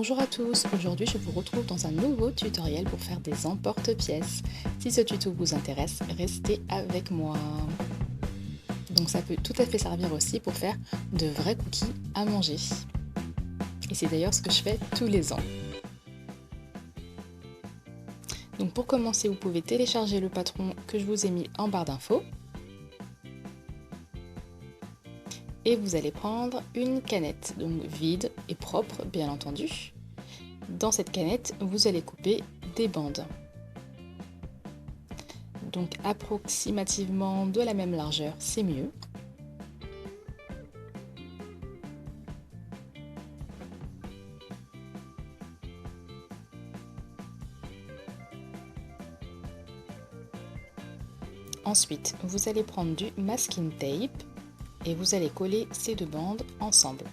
Bonjour à tous, aujourd'hui je vous retrouve dans un nouveau tutoriel pour faire des emporte-pièces. Si ce tuto vous intéresse, restez avec moi. Donc ça peut tout à fait servir aussi pour faire de vrais cookies à manger. Et c'est d'ailleurs ce que je fais tous les ans. Donc pour commencer, vous pouvez télécharger le patron que je vous ai mis en barre d'infos. Et vous allez prendre une canette, donc vide et propre bien entendu. Dans cette canette, vous allez couper des bandes. Donc approximativement de la même largeur, c'est mieux. Ensuite, vous allez prendre du masking tape et vous allez coller ces deux bandes ensemble.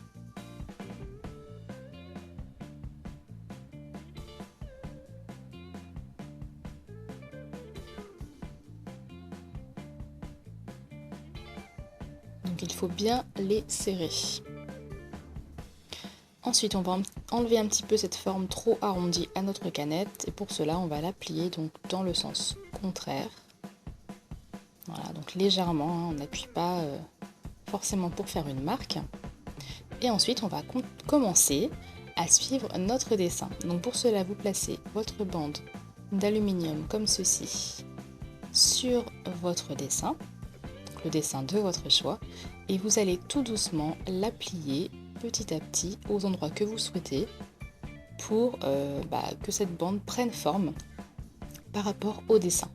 Donc il faut bien les serrer. Ensuite, on va enlever un petit peu cette forme trop arrondie à notre canette et pour cela, on va la plier donc dans le sens contraire. Voilà, donc légèrement, hein, on n'appuie pas forcément pour faire une marque. Et ensuite, on va commencer à suivre notre dessin. Donc pour cela, vous placez votre bande d'aluminium comme ceci sur votre dessin, le dessin de votre choix, et vous allez tout doucement la plier petit à petit aux endroits que vous souhaitez pour que cette bande prenne forme par rapport au dessin.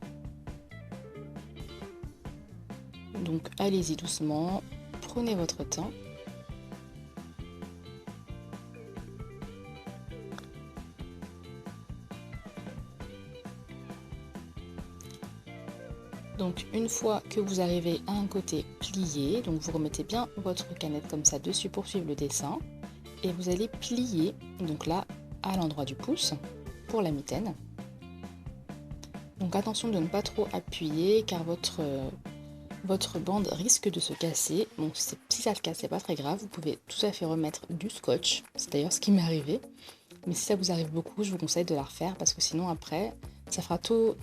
Donc allez-y doucement, prenez votre temps. Donc une fois que vous arrivez à un côté plié, donc vous remettez bien votre canette comme ça dessus pour suivre le dessin et vous allez plier, donc là à l'endroit du pouce pour la mitaine. Donc attention de ne pas trop appuyer car votre bande risque de se casser. Bon, si ça se casse, c'est pas très grave, vous pouvez tout à fait remettre du scotch, c'est d'ailleurs ce qui m'est arrivé. Mais si ça vous arrive beaucoup, je vous conseille de la refaire parce que sinon après, ça fera trop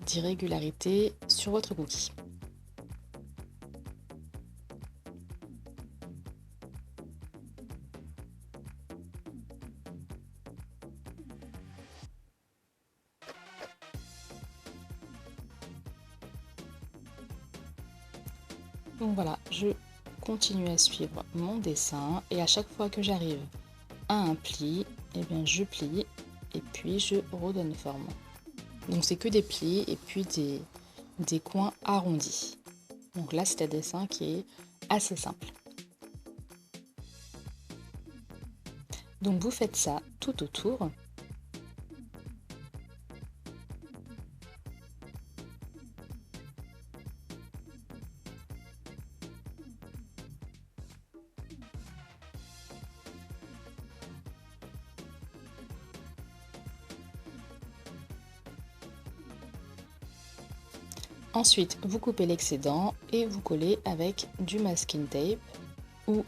d'irrégularité sur votre cookie. Donc voilà, je continue à suivre mon dessin et à chaque fois que j'arrive à un pli, eh bien je plie et puis je redonne forme. Donc c'est que des plis et puis des coins arrondis. Donc là c'est un dessin qui est assez simple. Donc vous faites ça tout autour. Ensuite, vous coupez l'excédent et vous collez avec du masking tape ou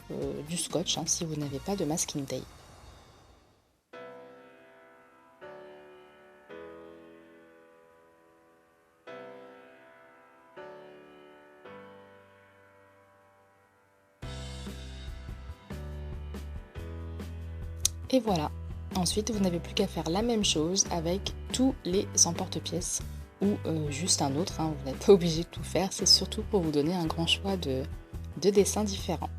du scotch hein, si vous n'avez pas de masking tape. Et voilà. Ensuite, vous n'avez plus qu'à faire la même chose avec tous les emporte-pièces ou juste un autre. Hein. Vous n'êtes pas obligé de tout faire. C'est surtout pour vous donner un grand choix de dessins différents.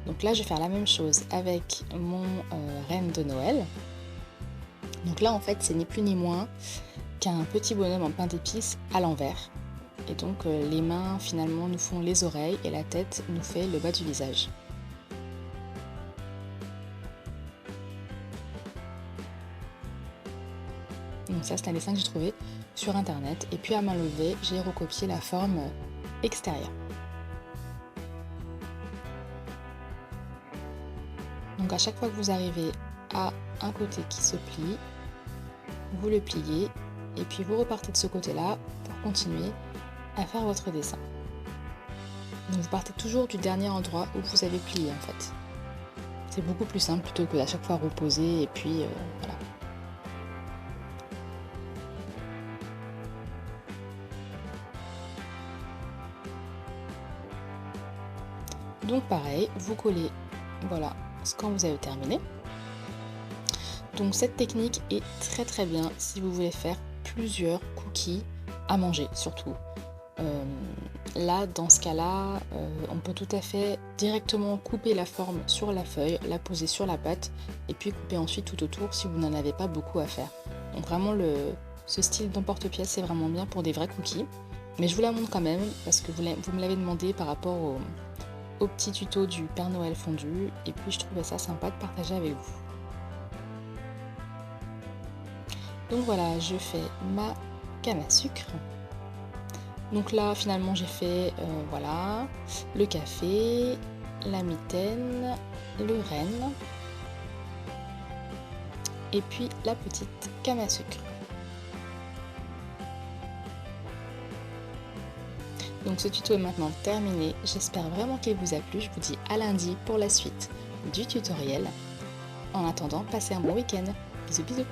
Donc là, je vais faire la même chose avec mon reine de Noël. Donc là, en fait, c'est ni plus ni moins qu'un petit bonhomme en pain d'épices à l'envers. Et donc, les mains, finalement, nous font les oreilles et la tête nous fait le bas du visage. Donc ça c'est un dessin que j'ai trouvé sur internet et puis à main levée j'ai recopié la forme extérieure. Donc à chaque fois que vous arrivez à un côté qui se plie, vous le pliez et puis vous repartez de ce côté là pour continuer à faire votre dessin. Donc vous partez toujours du dernier endroit où vous avez plié en fait. C'est beaucoup plus simple plutôt que à chaque fois reposer et puis voilà. Donc pareil, vous collez, voilà, quand vous avez terminé. Donc cette technique est très bien si vous voulez faire plusieurs cookies à manger surtout. Là, dans ce cas-là, on peut tout à fait directement couper la forme sur la feuille, la poser sur la pâte et puis couper ensuite tout autour si vous n'en avez pas beaucoup à faire. Donc vraiment, ce style d'emporte-pièce, c'est vraiment bien pour des vrais cookies. Mais je vous la montre quand même parce que vous me l'avez demandé par rapport au petit tuto du Père Noël fondu et puis je trouvais ça sympa de partager avec vous. Donc voilà, je fais ma canne à sucre. Donc là, finalement, j'ai fait voilà, le café, la mitaine, le renne et puis la petite canne à sucre. Donc ce tuto est maintenant terminé. J'espère vraiment qu'il vous a plu. Je vous dis à lundi pour la suite du tutoriel. En attendant, passez un bon week-end. Bisous bisous.